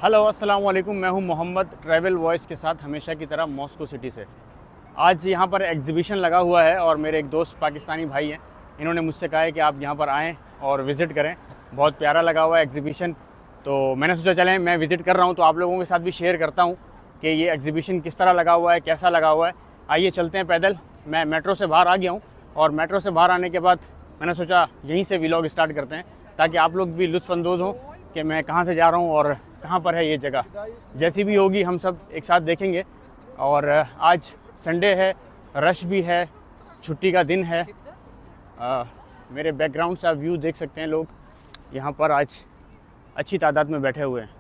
Hello अस्सलाम वालेकुम। मैं हूं मोहम्मद, ट्रैवल वॉइस के साथ हमेशा की तरह मॉस्को सिटी से। आज यहां पर एग्जीबिशन लगा हुआ है और मेरे एक दोस्त पाकिस्तानी भाई हैं, इन्होंने मुझसे कहा है कि आप यहां पर आएँ और विज़िट करें। बहुत प्यारा लगा हुआ है एग्जीबिशन, तो मैंने सोचा चलें मैं विज़िट कर रहा हूं तो आप लोगों के साथ भी शेयर करता हूं कि ये एग्जीबिशन किस तरह लगा हुआ है, कैसा लगा हुआ है। आइए चलते हैं पैदल। मैं मेट्रो से बाहर आ गया हूँ और मेट्रो से बाहर आने के बाद मैंने सोचा यहीं से व्लॉग स्टार्ट करते हैं ताकि आप लोग भी लुत्फ़अंदोज़ हों कि मैं कहाँ से जा रहा हूँ और कहाँ पर है ये जगह। जैसी भी होगी हम सब एक साथ देखेंगे। और आज संडे है, रश भी है, छुट्टी का दिन है। मेरे बैकग्राउंड से आप व्यू देख सकते हैं, लोग यहाँ पर आज अच्छी तादाद में बैठे हुए हैं।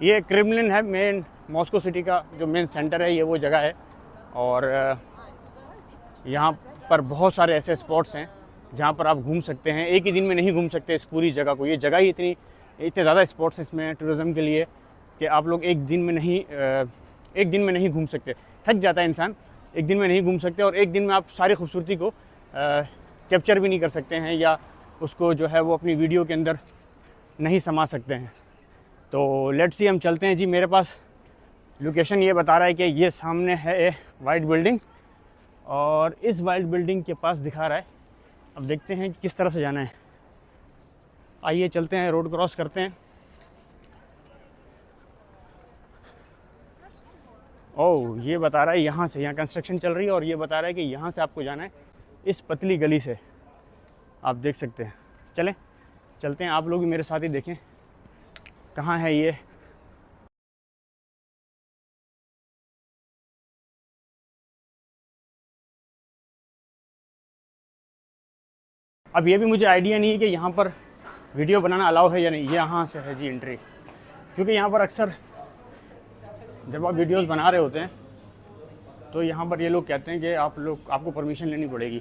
ये क्रेमलिन है, मेन मॉस्को सिटी का जो मेन सेंटर है, ये वो जगह है। और यहाँ पर बहुत सारे ऐसे स्पॉट्स हैं जहाँ पर आप घूम सकते हैं। एक ही दिन में नहीं घूम सकते इस पूरी जगह को। ये जगह ही इतने ज़्यादा स्पॉट्स हैं इसमें टूरिज़्म के लिए कि आप लोग एक दिन में नहीं घूम सकते। थक जाता है इंसान, एक दिन में नहीं घूम सकते और एक दिन में आप सारी खूबसूरती को कैप्चर भी नहीं कर सकते हैं या उसको जो है वो अपनी वीडियो के अंदर नहीं समा सकते हैं। तो लेट्स सी, हम चलते हैं जी। मेरे पास लोकेशन ये बता रहा है कि ये सामने है वाइट बिल्डिंग और इस वाइट बिल्डिंग के पास दिखा रहा है। अब देखते हैं किस तरफ से जाना है। आइए चलते हैं, रोड क्रॉस करते हैं। ओह, ये बता रहा है यहाँ से, यहाँ कंस्ट्रक्शन चल रही है और ये बता रहा है कि यहाँ से आपको जाना है इस पतली गली से। आप देख सकते हैं। चलें चलते हैं, आप लोग भी मेरे साथ ही देखें कहाँ है ये। अब ये भी मुझे आइडिया नहीं है कि यहाँ पर वीडियो बनाना अलाउ है या नहीं। ये यहाँ से है जी एंट्री, क्योंकि यहाँ पर अक्सर जब आप वीडियोस बना रहे होते हैं तो यहाँ पर ये लोग कहते हैं कि आपको परमिशन लेनी पड़ेगी।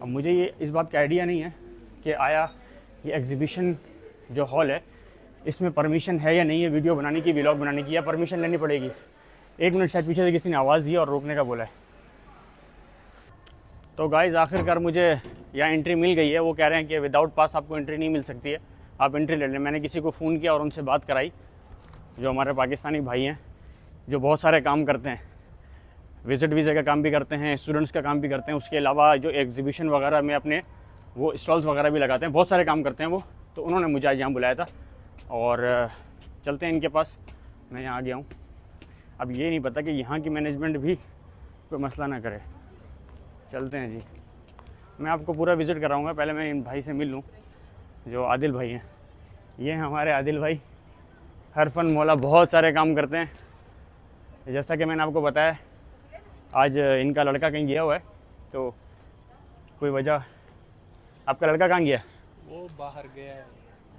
अब मुझे ये इस बात का आइडिया नहीं है कि आया ये एग्जीबिशन जो हॉल है इसमें परमिशन है या नहीं है वीडियो बनाने की, व्लॉग बनाने की, या परमिशन लेनी पड़ेगी। 1 मिनट, शायद पीछे से किसी ने आवाज़ दी और रोकने का बोला है। तो गाइज़, आखिरकार मुझे यहाँ एंट्री मिल गई है। वो कह रहे हैं कि विदाउट पास आपको एंट्री नहीं मिल सकती है, आप एंट्री ले लें। मैंने किसी को फ़ोन किया और उनसे बात कराई, जो हमारे पाकिस्तानी भाई हैं जो बहुत सारे काम करते हैं, विज़िट वीज़ा का काम भी करते हैं, स्टूडेंट्स का काम भी करते हैं, उसके अलावा जो एग्जीबिशन वगैरह में अपने वो स्टॉल्स वगैरह भी लगाते हैं, बहुत सारे काम करते हैं वो। तो उन्होंने मुझे आज यहाँ बुलाया था और चलते हैं इनके पास। मैं यहाँ आ गया हूँ। अब ये नहीं पता कि यहाँ की मैनेजमेंट भी कोई मसला ना करे। चलते हैं जी, मैं आपको पूरा विज़िट कराऊंगा। पहले मैं इन भाई से मिल लूँ जो आदिल भाई हैं। ये हैं हमारे आदिल भाई, हर फन मौला, बहुत सारे काम करते हैं। जैसा कि मैंने आपको बताया, आज इनका लड़का कहीं गया हुआ है, तो कोई वजह। आपका लड़का कहाँ गया? वो बाहर गया है।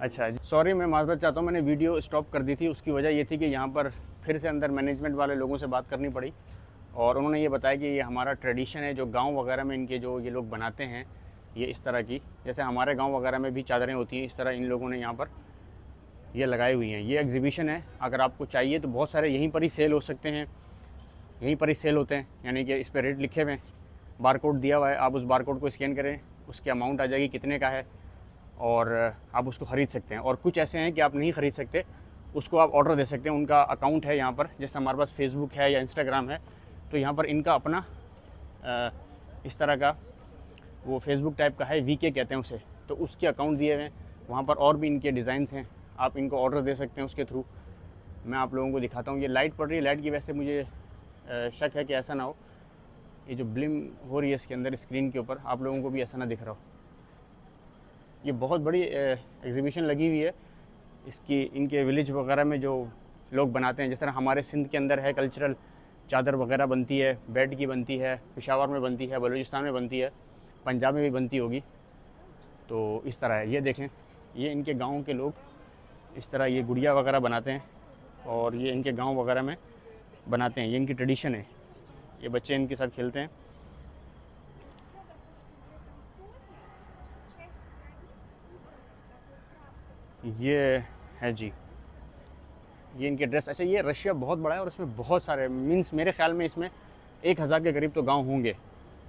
अच्छा, सॉरी, मैं माज़रत चाहता हूँ, मैंने वीडियो स्टॉप कर दी थी। उसकी वजह ये थी कि यहाँ पर फिर से अंदर मैनेजमेंट वाले लोगों से बात करनी पड़ी और उन्होंने ये बताया कि ये हमारा ट्रेडिशन है, जो गांव वगैरह में इनके जो ये लोग बनाते हैं, ये इस तरह की, जैसे हमारे गांव वगैरह में भी चादरें होती हैं, इस तरह इन लोगों ने यहाँ पर ये लगाई हुई हैं। ये एग्जीबिशन है, अगर आपको चाहिए तो बहुत सारे यहीं पर ही सेल हो सकते हैं, यहीं पर ही सेल होते हैं। यानी कि इस पर रेट लिखे हुए हैं, बारकोड दिया हुआ है, आप उस बारकोड को स्कैन करें, उसकी अमाउंट आ जाएगी कितने का है और आप उसको ख़रीद सकते हैं। और कुछ ऐसे हैं कि आप नहीं ख़रीद सकते, उसको आप ऑर्डर दे सकते हैं। उनका अकाउंट है यहाँ पर, जैसे हमारे पास फेसबुक है या इंस्टाग्राम है, तो यहाँ पर इनका अपना इस तरह का वो फेसबुक टाइप का है, वीके कहते हैं उसे, तो उसके अकाउंट दिए हुए हैं। वहाँ पर और भी इनके डिज़ाइंस हैं, आप इनको ऑर्डर दे सकते हैं उसके थ्रू। मैं आप लोगों को दिखाता हूँ। ये लाइट पड़ रही है, लाइट की वजह से मुझे शक है कि ऐसा ना हो, ये जो ब्लिम हो रही है इसके अंदर स्क्रीन के ऊपर, आप लोगों को भी ऐसा ना दिख रहा हो। ये बहुत बड़ी एग्जीबिशन लगी हुई है इसकी, इनके विलेज वगैरह में जो लोग बनाते हैं। जिस तरह हमारे सिंध के अंदर है कल्चरल, चादर वगैरह बनती है, बेड की बनती है, पेशावर में बनती है, बलूचिस्तान में बनती है, पंजाब में भी बनती होगी। तो इस तरह है। ये देखें, ये इनके गांव के लोग इस तरह ये गुड़िया वगैरह बनाते हैं और ये इनके गांव वगैरह में बनाते हैं। ये इनकी ट्रेडिशन है, ये बच्चे इनके साथ खेलते हैं। ये है जी, ये इनके ड्रेस। अच्छा, ये रशिया बहुत बड़ा है और इसमें बहुत सारे मीन्स मेरे ख्याल में इसमें 1000 के करीब तो गांव होंगे,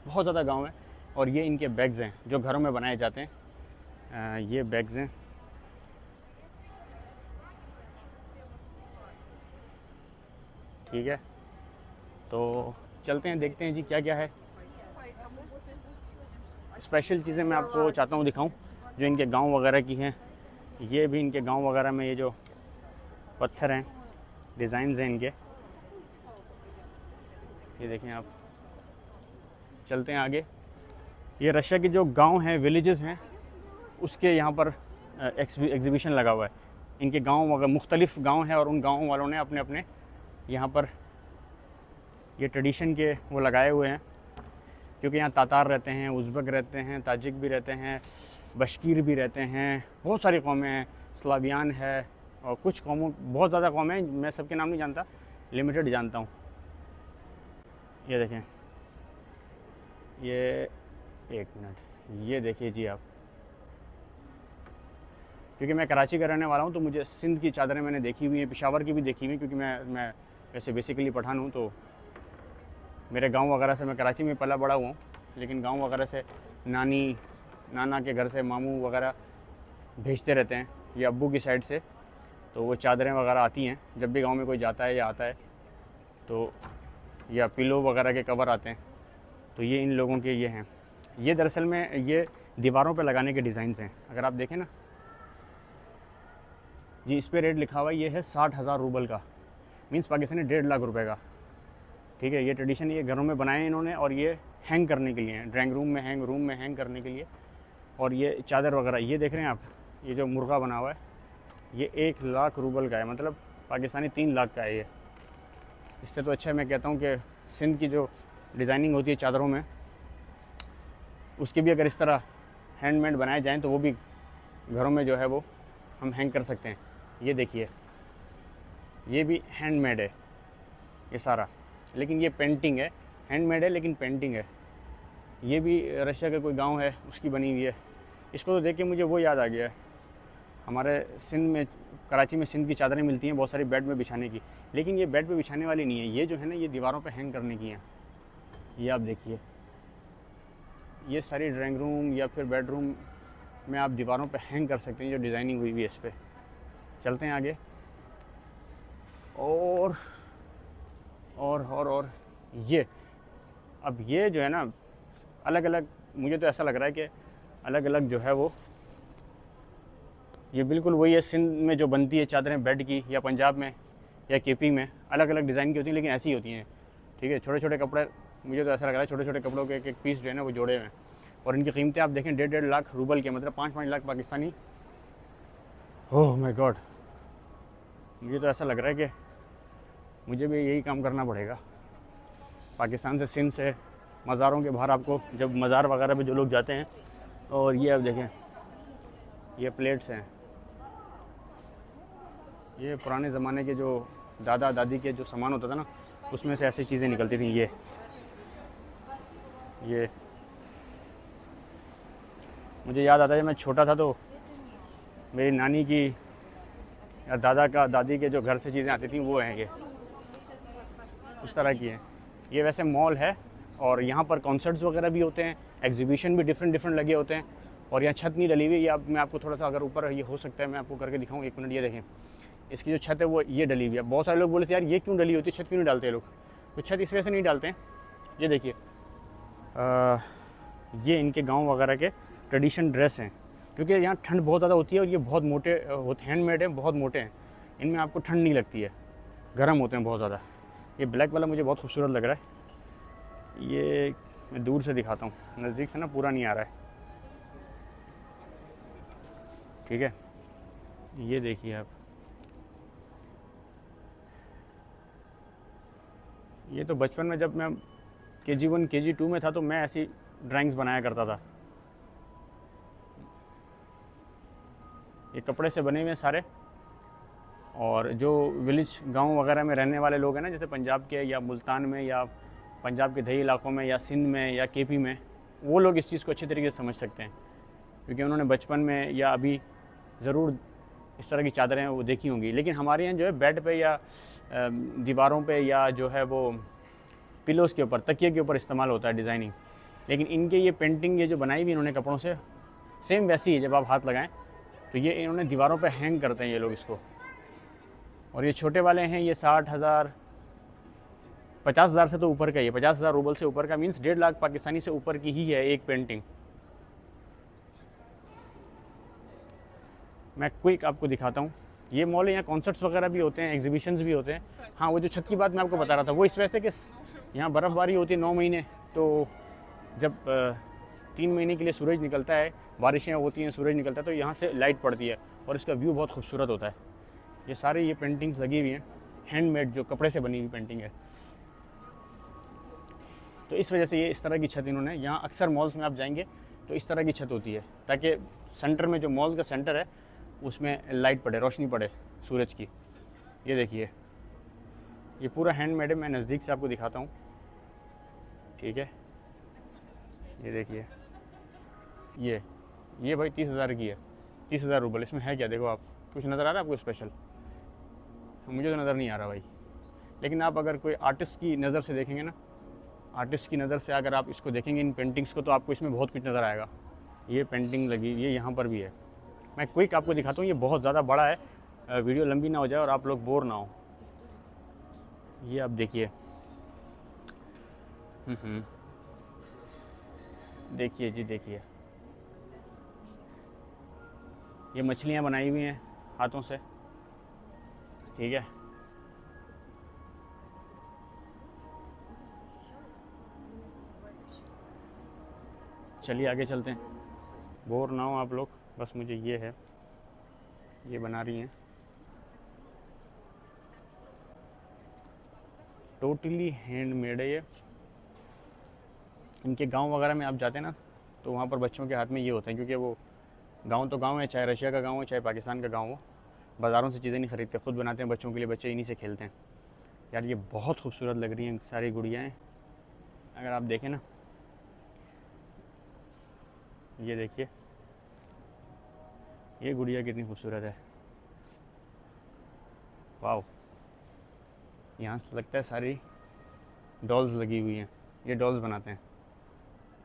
बहुत ज़्यादा गांव है। और ये इनके बैग्स हैं जो घरों में बनाए जाते हैं। ये बैग्स हैं। ठीक है, तो चलते हैं, देखते हैं जी क्या क्या है। स्पेशल चीज़ें मैं आपको चाहता हूँ दिखाऊं जो इनके गांव वगैरह की हैं। ये भी इनके गांव वगैरह में ये जो पत्थर हैं, डिज़ाइंस हैं इनके, ये देखें आप। चलते हैं आगे। ये रशिया के जो गांव हैं, विलेजेस हैं, उसके यहाँ पर एग्जीबिशन लगा हुआ है। इनके गांव वगैरह मुख्तलिफ़ गांव हैं और उन गाँव वालों ने अपने अपने यहाँ पर ये ट्रेडिशन के वो लगाए हुए हैं, क्योंकि यहाँ तातार रहते हैं, उज़्बेक रहते हैं, ताजिक भी रहते हैं, बशकीर भी रहते हैं, बहुत सारी कौमें हैं, स्लावियान है और कुछ कौमों, बहुत ज़्यादा कौमें हैं। मैं सबके नाम नहीं जानता, लिमिटेड जानता हूँ। ये देखें, ये एक मिनट, ये देखिए जी आप। क्योंकि मैं कराची का रहने वाला हूँ तो मुझे सिंध की चादरें मैंने देखी हुई हैं, पेशावर की भी देखी हुई हैं, क्योंकि मैं वैसे बेसिकली पठान हूँ, तो मेरे गांव वगैरह से, मैं कराची में पला बड़ा हुआ हूँ, लेकिन गांव वगैरह से नानी नाना के घर से मामू वगैरह भेजते रहते हैं, ये अब्बू की साइड से, तो वो चादरें वगैरह आती हैं जब भी गांव में कोई जाता है या आता है, तो या पिलो वगैरह के कवर आते हैं, तो ये इन लोगों के ये हैं। ये दरअसल में ये दीवारों पे लगाने के डिज़ाइंस हैं। अगर आप देखें ना जी, इस पर रेट लिखा हुआ है, ये है 60,000 रूबल का, मीन्स पाकिस्तानी 1.5 लाख रुपए का। ठीक है, ये ट्रेडिशन ये घरों में बनाए हैं इन्होंने, और ये हैंग करने के लिए हैं, ड्राइंग रूम में हैंग, रूम में हैंग करने के लिए। और ये चादर वगैरह ये देख रहे हैं आप, ये जो मुर्गा बना हुआ है, ये 1 लाख रूबल का है, मतलब पाकिस्तानी 3 लाख का है ये। इससे तो अच्छा मैं कहता हूँ कि सिंध की जो डिज़ाइनिंग होती है चादरों में, उसके भी अगर इस तरह हैंडमेड बनाए जाएँ तो वो भी घरों में जो है वो हम हैंग कर सकते हैं। ये देखिए, ये भी हैंडमेड है ये सारा, लेकिन ये पेंटिंग है, हैंडमेड है लेकिन पेंटिंग है। ये भी रशिया का कोई गांव है उसकी बनी हुई है। इसको तो देख के मुझे वो याद आ गया है, हमारे सिंध में, कराची में सिंध की चादरें मिलती हैं बहुत सारी बेड में बिछाने की, लेकिन ये बेड पे बिछाने वाली नहीं है, ये जो है ना ये दीवारों पे हैंग करने की हैं। ये आप देखिए, ये सारी ड्राइंग रूम या फिर बेडरूम में आप दीवारों पे हैंग कर सकते हैं, जो डिज़ाइनिंग हुई हुई है इस पर। चलते हैं आगे। और ये, अब ये जो है ना अलग अलग, मुझे तो ऐसा लग रहा है कि अलग अलग जो है वो, ये बिल्कुल वही है सिंध में जो बनती है चादरें बेड की, या पंजाब में या केपी में, अलग अलग डिज़ाइन की होती हैं लेकिन ऐसी ही होती हैं। ठीक है, छोटे छोटे कपड़े, मुझे तो ऐसा लग रहा है छोटे छोटे कपड़ों के एक पीस जो है ना वो जोड़े हुए हैं, और इनकी कीमतें आप देखें 1.5 लाख रूबल के, मतलब 5-5 lakh Pakistani. Oh my God, मुझे तो ऐसा लग रहा है कि मुझे भी यही काम करना पड़ेगा, पाकिस्तान से, सिंध से, मज़ारों के बाहर, आपको जब मज़ार वगैरह पे जो लोग जाते हैं। और ये आप देखें, ये प्लेट्स हैं, ये पुराने ज़माने के जो दादा दादी के जो सामान होता था ना, उसमें से ऐसी चीज़ें निकलती थी। ये मुझे याद आता है जब मैं छोटा था तो मेरी नानी की या दादी के जो घर से चीज़ें आती थी वो हैं, ये उस तरह की हैं। ये वैसे मॉल है और यहाँ पर कॉन्सर्ट्स वगैरह भी होते हैं, एग्जीबिशन भी डिफरेंट लगे होते हैं। और यहाँ छत नहीं डली हुई, ये अब मैं आपको थोड़ा सा, अगर ऊपर ये हो सकता है मैं आपको करके दिखाऊँ, 1 मिनट। ये देखें, इसकी जो छत है वो ये डली हुई है। बहुत सारे लोग बोले थे यार ये क्यों डली होती है, छत क्यों नहीं डालते लोग, तो छत इस वजह से नहीं डालते हैं। ये देखिए, ये इनके गाँव वगैरह के ट्रेडिशन ड्रेस हैं, क्योंकि यहाँ ठंड बहुत ज़्यादा होती है और ये बहुत मोटे होते, हैंडमेड है, बहुत मोटे हैं, इनमें आपको ठंड नहीं लगती है, गर्म होते हैं बहुत ज़्यादा। ये ब्लैक वाला मुझे बहुत खूबसूरत लग रहा है, ये मैं दूर से दिखाता हूँ, नज़दीक से ना पूरा नहीं आ रहा है। ठीक है, ये देखिए आप, ये तो बचपन में जब मैं KG 1 KG 2 में था तो मैं ऐसी ड्राइंग्स बनाया करता था। ये कपड़े से बने हुए हैं सारे, और जो विलेज गांव वगैरह में रहने वाले लोग हैं ना, जैसे पंजाब के या मुल्तान में या पंजाब के दही इलाकों में या सिंध में या KP में, वो लोग इस चीज़ को अच्छी तरीके से समझ सकते हैं, क्योंकि उन्होंने बचपन में या अभी ज़रूर इस तरह की चादरें वो देखी होंगी। लेकिन हमारे यहाँ जो है बेड पे या दीवारों पे या जो है वो पिलोज़ के ऊपर, तकिए के ऊपर इस्तेमाल होता है डिज़ाइनिंग। लेकिन इनके ये पेंटिंग, ये जो बनाई हुई इन्होंने कपड़ों से, सेम वैसी ही जब आप हाथ लगाएं तो ये इन्होंने दीवारों पे हैंग करते हैं ये लोग इसको। और ये छोटे वाले हैं, ये 60,000 50,000 से तो ऊपर का ही है, 50,000 रूबल से ऊपर का, मीन्स 1.5 लाख पाकिस्तानी से ऊपर की ही है एक पेंटिंग। मैं क्विक आपको दिखाता हूँ। ये मॉल है, यहाँ कॉन्सर्ट्स वगैरह भी होते हैं, एग्जीबिशंस भी होते हैं। हाँ, वो जो छत की बात मैं आपको बता रहा था वो इस वजह से कि यहाँ बर्फ़बारी होती है 9 महीने, तो जब 3 महीने के लिए सूरज निकलता है, बारिशें होती हैं, सूरज निकलता है, तो यहाँ से लाइट पड़ती है और इसका व्यू बहुत खूबसूरत होता है। ये सारे ये पेंटिंग्स लगी हुई हैं, हैंडमेड, जो कपड़े से बनी हुई पेंटिंग है। तो इस वजह से ये इस तरह की छत इन्होंने, यहाँ अक्सर मॉल्स में आप जाएंगे तो इस तरह की छत होती है, ताकि सेंटर में, जो मॉल का सेंटर है, उसमें लाइट पड़े, रोशनी पड़े सूरज की। ये देखिए, ये पूरा हैंडमेड है। मैं नज़दीक से आपको दिखाता हूँ, ठीक है। ये देखिए, ये भाई 30,000 की है, 30,000 रूबल। इसमें है क्या, देखो आप, कुछ नज़र आ रहा है आपको स्पेशल? मुझे तो नज़र नहीं आ रहा भाई, लेकिन आप अगर कोई आर्टिस्ट की नज़र से देखेंगे ना, आर्टिस्ट की नज़र से अगर आप इसको देखेंगे इन पेंटिंग्स को, तो आपको इसमें बहुत कुछ नज़र आएगा। ये पेंटिंग लगी, ये यहाँ पर भी है। मैं क्विक आपको दिखाता हूँ, ये बहुत ज़्यादा बड़ा है, वीडियो लंबी ना हो जाए और आप लोग बोर ना हो। ये आप देखिए, देखिए जी, देखिए, ये मछलियाँ बनाई हुई हैं हाथों से, ठीक है। चलिए आगे चलते हैं, बोर ना हो आप लोग। बस मुझे ये है, ये बना रही हैं, टोटली हैंडमेड है ये। इनके गांव वगैरह में आप जाते हैं ना, तो वहाँ पर बच्चों के हाथ में ये होता है, क्योंकि वो गांव तो गांव है, चाहे रशिया का गांव हो चाहे पाकिस्तान का गांव हो, बाज़ारों से चीज़ें नहीं खरीदते, खुद बनाते हैं बच्चों के लिए, बच्चे इन्हीं से खेलते हैं। यार ये बहुत खूबसूरत लग रही हैं सारी गुड़ियाएँ, अगर आप देखें ना, ये देखिए, ये गुड़िया कितनी खूबसूरत है, वाह। यहाँ से लगता है सारी डॉल्स लगी हुई हैं, ये डॉल्स बनाते हैं,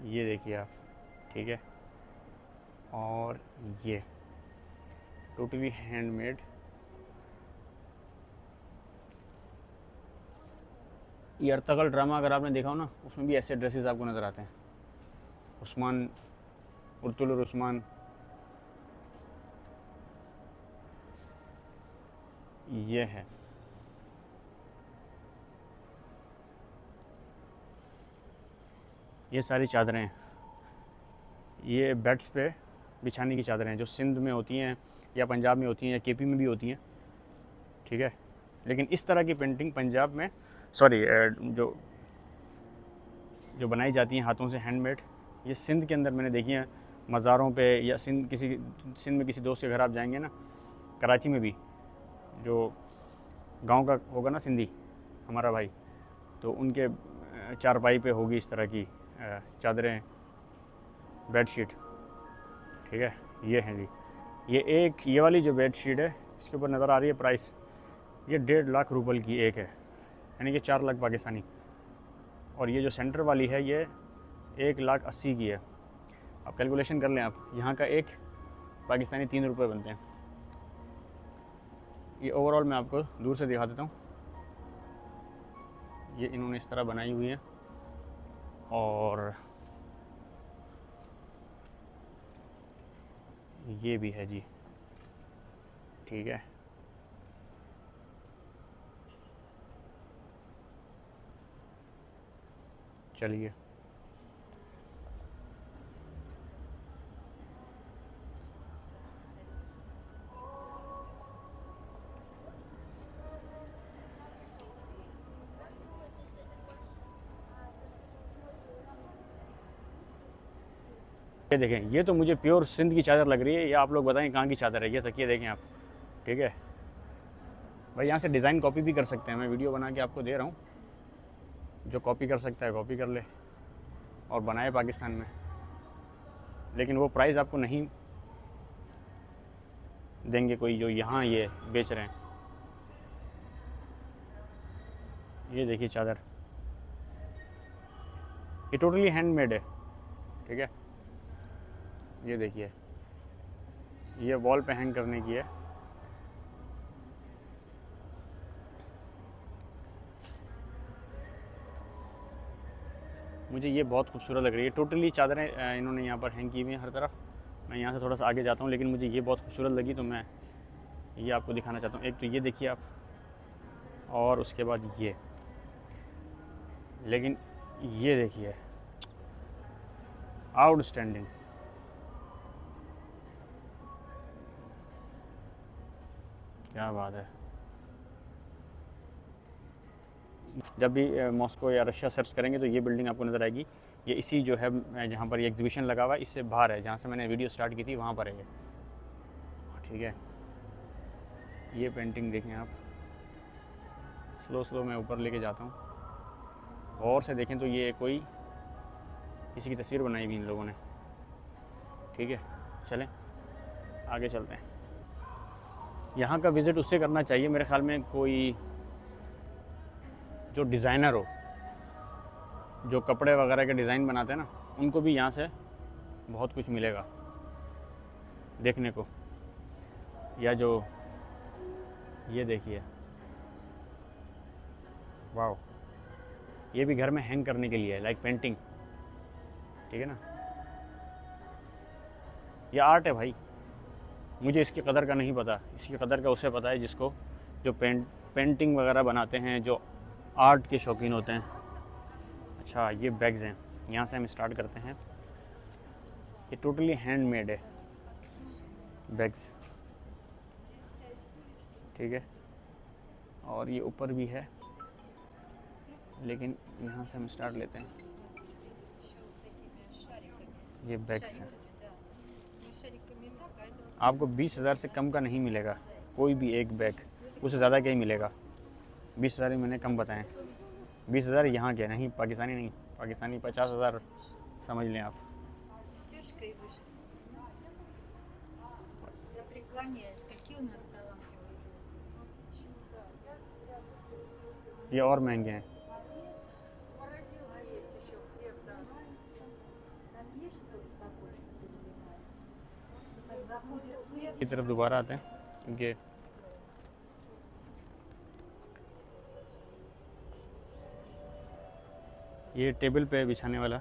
ये देखिए आप, ठीक है। और ये टोटली हैंडमेड। ये अर्तगल ड्रामा अगर आपने देखा हो ना, उसमें भी ऐसे ड्रेसेस आपको नज़र आते हैं, उस्मान, उर्तुल और उस्मान। ये है, ये सारी चादरें हैं, ये बेड्स पे बिछाने की चादरें हैं, जो सिंध में होती हैं या पंजाब में होती हैं या केपी में भी होती हैं, ठीक है। लेकिन इस तरह की पेंटिंग पंजाब में, सॉरी, जो जो बनाई जाती हैं हाथों से हैंडमेड, ये सिंध के अंदर मैंने देखी हैं, मज़ारों पे, या सिंध में किसी दोस्त के घर आप जाएंगे ना, कराची में भी, जो गांव का होगा ना सिंधी हमारा भाई, तो उनके चारपाई पे होगी इस तरह की चादरें, बेडशीट, ठीक है। ये हैं जी, ये वाली जो बेडशीट है, इसके ऊपर नज़र आ रही है प्राइस, ये 1.5 लाख रूबल की एक है, यानी कि 4 लाख पाकिस्तानी। और ये जो सेंटर वाली है, ये 1,80,000 की है। आप कैलकुलेशन कर लें आप, यहाँ का एक पाकिस्तानी 3 रुपये बनते हैं। ये ओवरऑल मैं आपको दूर से दिखा देता हूँ, ये इन्होंने इस तरह बनाई हुई है। और ये भी है जी, ठीक है। चलिए, ये देखें, ये तो मुझे प्योर सिंध की चादर लग रही है। ये आप लोग बताएं कहाँ की चादर है। ये तकिए देखें आप, ठीक है भाई। यहाँ से डिज़ाइन कॉपी भी कर सकते हैं, मैं वीडियो बना के आपको दे रहा हूँ, जो कॉपी कर सकता है कॉपी कर ले और बनाए पाकिस्तान में। लेकिन वो प्राइस आपको नहीं देंगे कोई जो यहाँ ये बेच रहे हैं। ये देखिए चादर, ये टोटली हैंडमेड है, ठीक है। ये देखिए। ये वॉल पे हैंग करने की है। मुझे ये बहुत खूबसूरत लग रही है। टोटली चादरें इन्होंने यहाँ पर हैंग की हुई हैं हर तरफ। मैं यहाँ से थोड़ा सा आगे जाता हूँ, लेकिन मुझे ये बहुत खूबसूरत लगी तो मैं ये आपको दिखाना चाहता हूँ। एक तो ये देखिए आप, और उसके बाद ये, लेकिन ये देखिए आउटस्टैंडिंग। क्या बात है। जब भी मॉस्को या रशिया सर्च करेंगे तो ये बिल्डिंग आपको नज़र आएगी। ये इसी जो है जहाँ पर ये एग्जीबिशन लगा हुआ है इससे बाहर है, जहाँ से मैंने वीडियो स्टार्ट की थी वहाँ पर है ये। ठीक है, ये पेंटिंग देखें आप। स्लो मैं ऊपर लेके जाता हूँ। और से देखें तो ये कोई किसी की तस्वीर बनाई हुई इन लोगों ने। ठीक है, चलें आगे चलते हैं। यहाँ का विज़िट उससे करना चाहिए मेरे ख़्याल में, कोई जो डिज़ाइनर हो, जो कपड़े वगैरह के डिज़ाइन बनाते हैं ना, उनको भी यहाँ से बहुत कुछ मिलेगा देखने को। या जो ये देखिए, वाह, ये भी घर में हैंग करने के लिए है, लाइक पेंटिंग। ठीक है ना, ये आर्ट है भाई। मुझे इसकी कदर का नहीं पता, इसकी कदर का उसे पता है जिसको जो पेंटिंग वगैरह बनाते हैं, जो आर्ट के शौकीन होते हैं। अच्छा, ये बैग्स हैं, यहाँ से हम स्टार्ट करते हैं। ये टोटली हैंडमेड है बैग्स। ठीक है, और ये ऊपर भी है, लेकिन यहाँ से हम स्टार्ट लेते हैं। ये बैग्स हैं, आपको 20,000 से कम का नहीं मिलेगा कोई भी एक बैग। उससे ज़्यादा क्या ही मिलेगा। 20,000 ही मैंने कम बताएं। 20,000 यहाँ के नहीं, पाकिस्तानी नहीं, पाकिस्तानी 50,000 समझ लें आप। ये और महंगे हैं। की तरफ दोबारा आते हैं, क्योंकि ये टेबल पे बिछाने वाला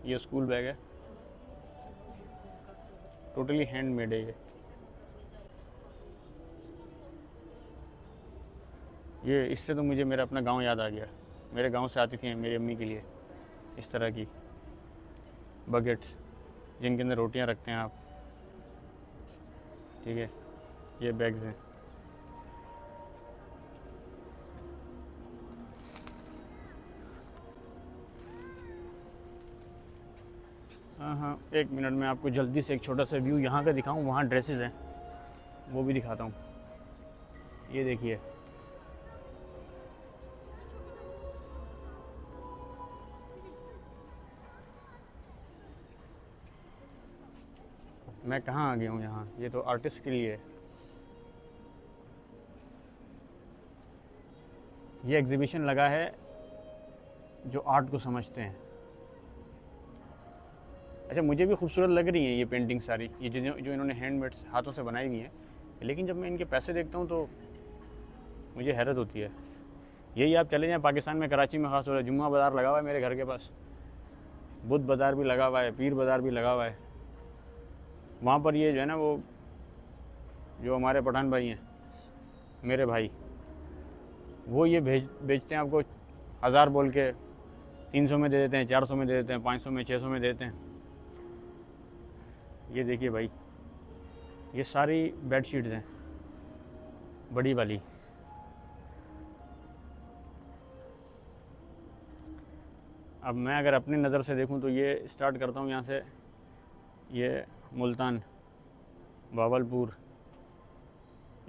ये स्कूल बैग है, टोटली हैंडमेड है ये। इससे तो मुझे मेरा अपना गांव याद आ गया। मेरे गांव से आती थी मेरी अम्मी के लिए इस तरह की बकेट्स, जिनके अंदर रोटियां रखते हैं आप। ठीक है, ये बैग्स हैं। हाँ, एक मिनट में आपको जल्दी से एक छोटा सा व्यू यहाँ का दिखाऊँ। वहाँ ड्रेसेस हैं, वो भी दिखाता हूँ। ये देखिए, मैं कहाँ आ गया हूँ यहाँ। ये तो आर्टिस्ट के लिए है। ये एग्जीबिशन लगा है जो आर्ट को समझते हैं। अच्छा, मुझे भी खूबसूरत लग रही हैं ये पेंटिंग सारी, ये जो इन्होंने हैंडमेड हाथों से बनाई हुई हैं, लेकिन जब मैं इनके पैसे देखता हूँ तो मुझे हैरत होती है। यही आप चले जाएँ पाकिस्तान में, कराची में ख़ास तौर से जुम्मा बाज़ार लगा हुआ है मेरे घर के पास, बुध बाज़ार भी लगा हुआ है, पीर बाज़ार भी लगा हुआ है। वहाँ पर ये जो है ना, वो जो हमारे पठान भाई हैं, मेरे भाई, वो ये बेचते हैं आपको 1000 बोल के, 300 में दे देते हैं, 400 में दे देते हैं, 500 में, 600 में दे देते हैं। ये देखिए भाई, ये सारी बेडशीट्स हैं बड़ी वाली। अब मैं अगर अपनी नज़र से देखूं तो ये स्टार्ट करता हूँ यहाँ से। ये मुल्तान, बावलपुर,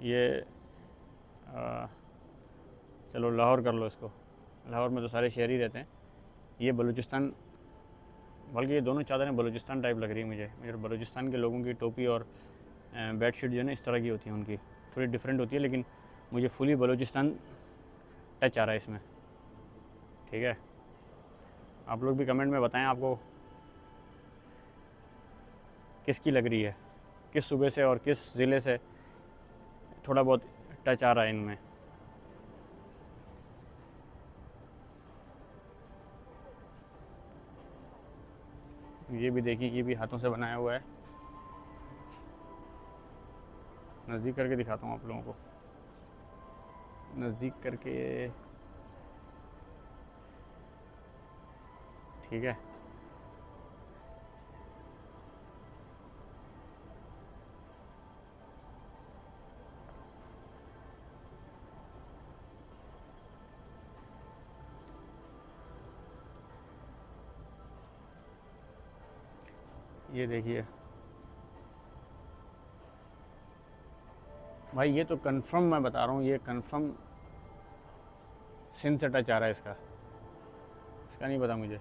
ये चलो लाहौर कर लो इसको, लाहौर में तो सारे शहरी रहते हैं। ये बलूचिस्तान, बल्कि ये दोनों चादरें बलूचिस्तान टाइप लग रही है मुझे। बलूचिस्तान के लोगों की टोपी और बेडशीट जो है ना, इस तरह की होती है, उनकी थोड़ी डिफरेंट होती है, लेकिन मुझे फुली बलूचिस्तान टच आ रहा है इसमें। ठीक है, आप लोग भी कमेंट में बताएं आपको किसकी लग रही है, किस सूबे से और किस ज़िले से, थोड़ा बहुत टच आ रहा है इनमें। ये भी देखिए, ये भी हाथों से बनाया हुआ है। नज़दीक करके दिखाता हूँ आप लोगों को, नज़दीक करके, ठीक है। ये देखिए भाई, ये तो कंफर्म मैं बता रहा हूँ, ये कंफर्म सिंध से टच आ रहा है इसका नहीं पता मुझे।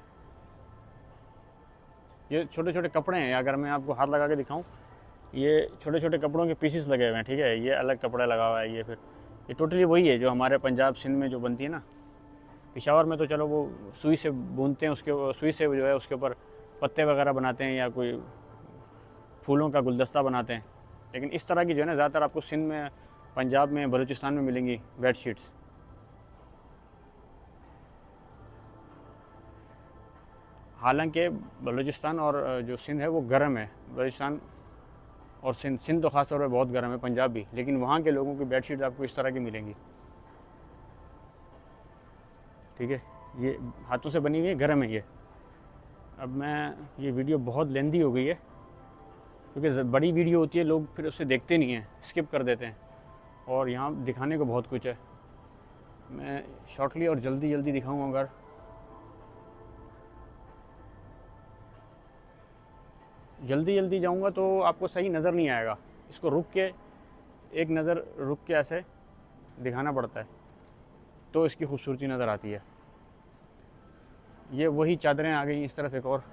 ये छोटे छोटे कपड़े हैं, अगर मैं आपको हाथ लगा के दिखाऊं, ये छोटे छोटे कपड़ों के पीसेस लगे हुए हैं, ठीक है। ये अलग कपड़ा लगा हुआ है, ये टोटली वही है जो हमारे पंजाब सिंध में जो बनती है ना। पेशावर में तो चलो वो सुई से बुनते हैं, उसके सुई से जो है उसके ऊपर पत्ते वगैरह बनाते हैं या कोई फूलों का गुलदस्ता बनाते हैं, लेकिन इस तरह की जो है ना ज़्यादातर आपको सिंध में, पंजाब में, बलूचिस्तान में मिलेंगी बेडशीट्स। हालांकि बलूचिस्तान और जो सिंध है वो गर्म है, बलूचिस्तान और सिंध तो ख़ास तौर पर बहुत गर्म है, पंजाब भी, लेकिन वहाँ के लोगों की बेडशीट आपको इस तरह की मिलेंगी, ठीक है। ये हाथों से बनी हुई है, गर्म है ये। अब मैं, ये वीडियो बहुत लेंदी हो गई है, क्योंकि बड़ी वीडियो होती है, लोग फिर उसे देखते नहीं हैं, स्किप कर देते हैं, और यहाँ दिखाने को बहुत कुछ है। मैं शॉर्टली और जल्दी जल्दी दिखाऊँ, अगर जल्दी जल्दी जाऊँगा तो आपको सही नज़र नहीं आएगा। इसको रुक के, एक नज़र रुक के ऐसे दिखाना पड़ता है, तो इसकी खूबसूरती नज़र आती है। ये वही चादरें आ गई इस तरफ, एक और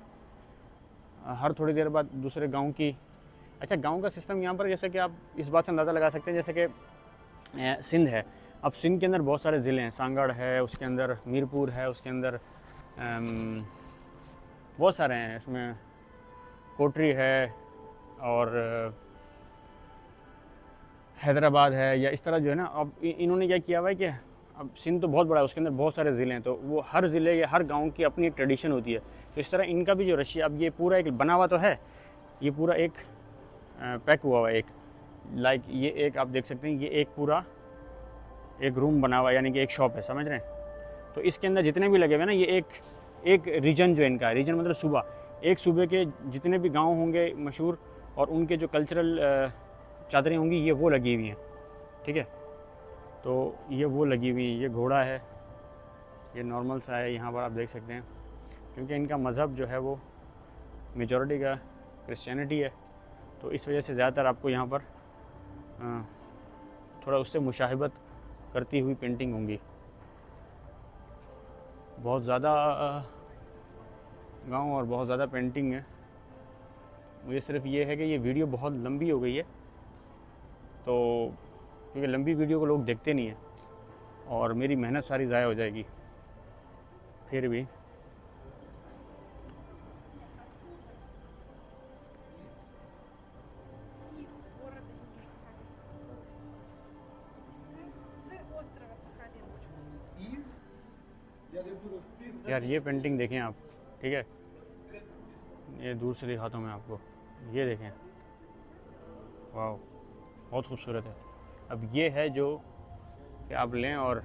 हर थोड़ी देर बाद दूसरे गांव की। अच्छा, गांव का सिस्टम यहाँ पर, जैसे कि आप इस बात से अंदाज़ा लगा सकते हैं, जैसे कि सिंध है, अब सिंध के अंदर बहुत सारे ज़िले हैं, सांगड़ है, उसके अंदर मीरपुर है, उसके अंदर बहुत सारे हैं, इसमें कोटरी है और हैदराबाद है, या इस तरह जो है ना। अब इन्होंने क्या किया हुआ है कि अब सिंध तो बहुत बड़ा है, उसके अंदर बहुत सारे ज़िले हैं, तो वो हर ज़िले या हर गांव की अपनी एक ट्रेडिशन होती है। तो इस तरह इनका भी जो रशिया, अब ये पूरा एक बना हुआ तो है, ये पूरा एक पैक हुआ है, एक लाइक ये एक आप देख सकते हैं, ये एक पूरा एक रूम बना हुआ है, यानी कि एक शॉप है, समझ रहे हैं। तो इसके अंदर जितने भी लगे हुए हैं ना, ये एक रीजन जो इनका है, रीजन मतलब सूबा, एक सूबे के जितने भी गांव होंगे मशहूर, और उनके जो कल्चरल चादरें होंगी, ये वो लगी हुई हैं, ठीक है। तो ये वो लगी हुई, ये घोड़ा है, ये नॉर्मल सा है, यहाँ पर आप देख सकते हैं, क्योंकि इनका मज़हब जो है वो मेजॉरिटी का क्रिश्चियनिटी है, तो इस वजह से ज़्यादातर आपको यहाँ पर थोड़ा उससे मुशाहिबत करती हुई पेंटिंग होंगी। बहुत ज़्यादा गांव और बहुत ज़्यादा पेंटिंग है। मुझे सिर्फ ये है कि ये वीडियो बहुत लंबी हो गई है, तो क्योंकि लंबी वीडियो को लोग देखते नहीं हैं और मेरी मेहनत सारी ज़ाया हो जाएगी। फिर भी यार, ये पेंटिंग देखें आप, ठीक है, ये दूर से दिखाता हूँ मैं आपको, ये देखें, वाह, बहुत खूबसूरत है। अब ये है जो कि आप लें और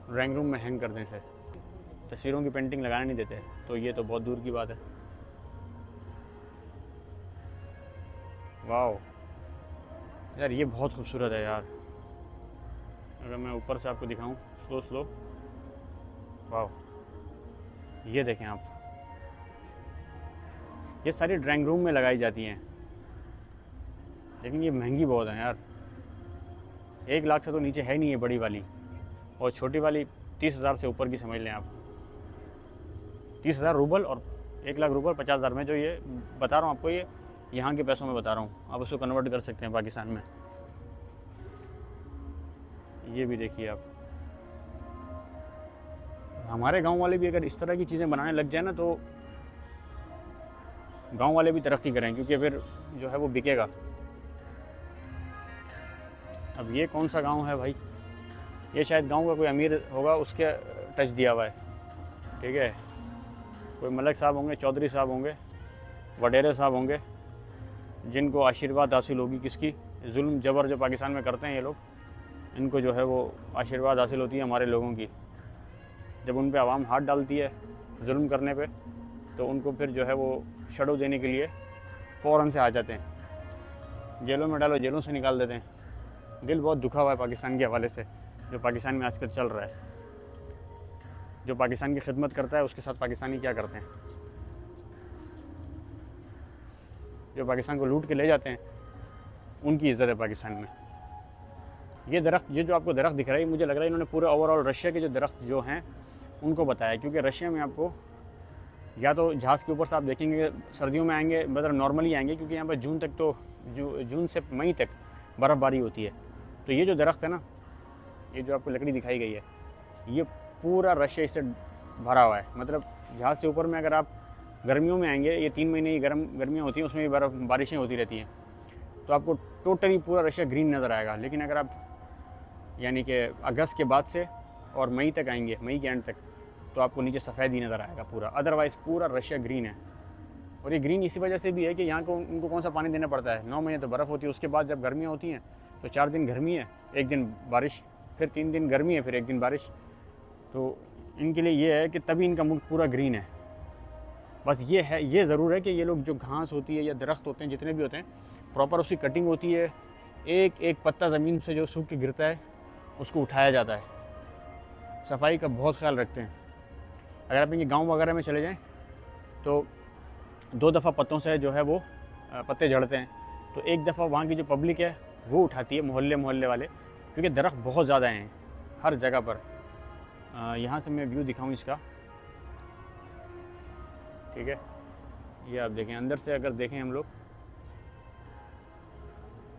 ड्राइंग रूम में हैंग कर दें, इसे तस्वीरों की पेंटिंग लगाने नहीं देते, तो ये तो बहुत दूर की बात है। वाह यार, ये बहुत खूबसूरत है यार। अगर मैं ऊपर से आपको दिखाऊं स्लो, वाह, ये देखें आप, ये सारी ड्राइंग रूम में लगाई जाती हैं, लेकिन ये महंगी बहुत है यार। 1 लाख से तो नीचे है नहीं ये बड़ी वाली, और छोटी वाली 30,000 से ऊपर की समझ लें आप। 30,000 रूबल और 1 लाख रूबल 50,000 में, जो ये बता रहा हूँ आपको, ये यहाँ के पैसों में बता रहा हूँ, आप उसको कन्वर्ट कर सकते हैं पाकिस्तान में। ये भी देखिए आप, हमारे गांव वाले भी अगर इस तरह की चीज़ें बनाने लग जाए ना, तो गांव वाले भी तरक्की करें, क्योंकि फिर जो है वो बिकेगा। अब ये कौन सा गांव है भाई? ये शायद गांव का कोई अमीर होगा, उसके टच दिया हुआ है, ठीक है। कोई मलक साहब होंगे, चौधरी साहब होंगे, वडेरे साहब होंगे, जिनको आशीर्वाद हासिल होगी किसकी? जुल्म जबर जो पाकिस्तान में करते हैं ये लोग, इनको जो है वो आशीर्वाद हासिल होती है हमारे लोगों की। जब उन पे आवाम हाथ डालती है जुल्म करने पे, तो उनको फिर जो है वो शडो देने के लिए फ़ौरन से आ जाते हैं, जेलों में डालो, जेलों से निकाल देते हैं। दिल बहुत दुखा हुआ है पाकिस्तान के हवाले से, जो पाकिस्तान में आजकल चल रहा है। जो पाकिस्तान की खिदमत करता है उसके साथ पाकिस्तानी क्या करते हैं? जो पाकिस्तान को लूट के ले जाते हैं उनकी इज़्ज़त है पाकिस्तान में। ये दरख्त, ये जो आपको दरख्त दिख रहा है, मुझे लग रहा है इन्होंने पूरे ओवरऑल रशिया के जो दरख्त जो हैं उनको बताया, क्योंकि रशिया में आपको या तो जहाज़ के ऊपर से आप देखेंगे सर्दियों में आएंगे, मतलब नॉर्मली आएंगे, क्योंकि यहाँ पर जून तक तो जून से मई तक बर्फ़बारी होती है। तो ये जो दरख्त है ना, ये जो आपको लकड़ी दिखाई गई है, ये पूरा रशिया इससे भरा हुआ है। मतलब जहाज़ से ऊपर में अगर आप गर्मियों में आएंगे, ये 3 महीने की गर्मियाँ होती हैं, उसमें भी बारिशें होती रहती हैं, तो आपको टोटली पूरा रशिया ग्रीन नज़र आएगा। लेकिन अगर आप यानी कि अगस्त के बाद से और मई तक आएंगे, मई के एंड तक, तो आपको नीचे सफ़ेद ही नज़र आएगा पूरा। अदरवाइज़ पूरा रशिया ग्रीन है। और ये ग्रीन इसी वजह से भी है कि यहाँ को उनको कौन सा पानी देना पड़ता है। 9 महीने तो बर्फ़ होती है, उसके बाद जब गर्मियाँ होती हैं तो 4 दिन गर्मी है, 1 दिन बारिश, फिर 3 दिन गर्मी है, फिर 1 दिन बारिश। तो इनके लिए ये है कि तभी इनका मुल्क पूरा ग्रीन है। बस ये है, ये ज़रूर है कि ये लोग जो घास होती है या दरख्त होते हैं, जितने भी होते हैं, प्रॉपर उसकी कटिंग होती है। एक एक पत्ता ज़मीन से जो सूख के गिरता है उसको उठाया जाता है। सफाई का बहुत ख्याल रखते हैं। अगर आप इनके गाँव वगैरह में चले जाएँ तो 2 दफ़ा पत्तों से जो है वो पत्ते झड़ते हैं। तो एक दफ़ा वहाँ की जो पब्लिक है वो उठाती है, मोहल्ले वाले, क्योंकि दरख्त बहुत ज़्यादा हैं हर जगह पर। यहाँ से मैं व्यू दिखाऊँ इसका, ठीक है। ये आप देखें, अंदर से अगर देखें हम लोग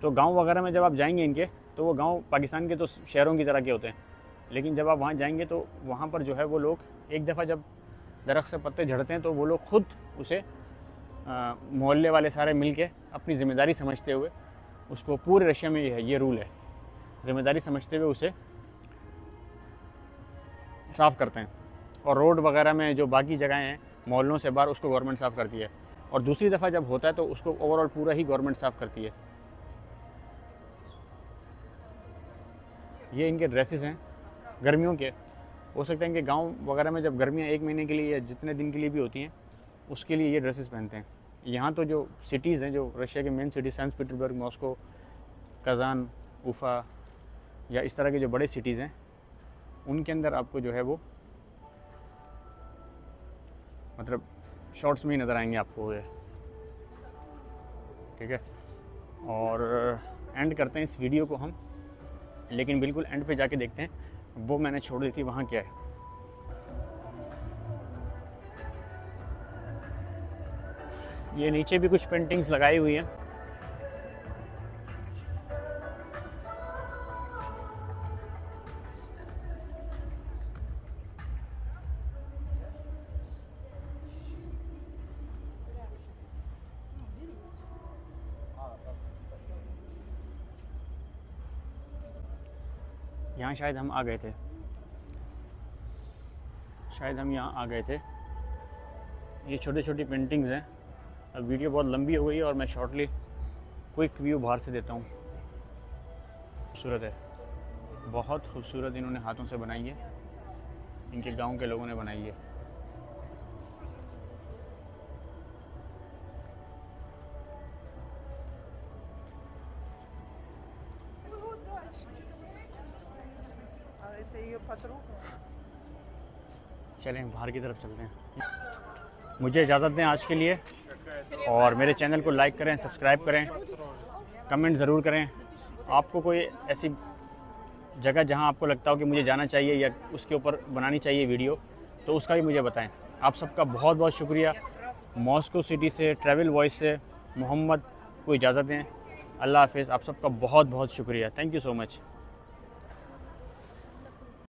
तो गांव वगैरह में जब आप जाएंगे इनके, तो वो गांव पाकिस्तान के तो शहरों की तरह के होते हैं, लेकिन जब आप वहाँ जाएंगे तो वहाँ पर जो है वो लोग एक दफ़ा जब दरख्त से पत्ते झड़ते हैं तो वो लोग खुद उसे मोहल्ले वाले सारे मिल के अपनी ज़िम्मेदारी समझते हुए उसको, पूरे रशिया में ये रूल है, ज़िम्मेदारी समझते हुए उसे साफ़ करते हैं। और रोड वगैरह में जो बाकी जगहें हैं मोहल्लों से बाहर, उसको गवर्नमेंट साफ़ करती है। और दूसरी दफ़ा जब होता है तो उसको ओवरऑल पूरा ही गवर्नमेंट साफ़ करती है। ये इनके ड्रेसेस हैं गर्मियों के। हो सकता है कि गांव वगैरह में जब गर्मियाँ 1 महीने के लिए या जितने दिन के लिए भी होती हैं, उसके लिए ये ड्रेसेस पहनते हैं। यहाँ तो जो सिटीज़ हैं, जो रशिया के main city, Saint Petersburg, Moscow, Kazan, Ufa या इस तरह के जो बड़े सिटीज़ हैं, उनके अंदर आपको जो है वो मतलब शॉर्ट्स में ही नज़र आएंगे आपको ये, ठीक है। और एंड करते हैं इस वीडियो को हम, लेकिन बिल्कुल एंड पे जाके देखते हैं वो मैंने छोड़ दी थी वहाँ क्या है। ये नीचे भी कुछ पेंटिंग्स लगाई हुई हैं। यहाँ शायद हम आ गए थे, शायद हम यहाँ आ गए थे। ये छोटी छोटी पेंटिंग्स हैं। अब वीडियो बहुत लंबी हो गई है और मैं शॉर्टली क्विक व्यू बाहर से देता हूँ। खूबसूरत है, बहुत खूबसूरत इन्होंने हाथों से बनाई है, इनके गांव के लोगों ने बनाई है। चलें बाहर की तरफ चलते हैं। मुझे इजाज़त दें आज के लिए, और मेरे चैनल को लाइक करें, सब्सक्राइब करें, कमेंट ज़रूर करें। आपको कोई ऐसी जगह जहां आपको लगता हो कि मुझे जाना चाहिए या उसके ऊपर बनानी चाहिए वीडियो, तो उसका भी मुझे बताएं। आप सबका बहुत बहुत शुक्रिया। मॉस्को सिटी से, ट्रैवल वॉइस से मोहम्मद को इजाज़त दें। अल्लाह हाफ़िज़। आप सबका बहुत बहुत शुक्रिया। Thank you so much.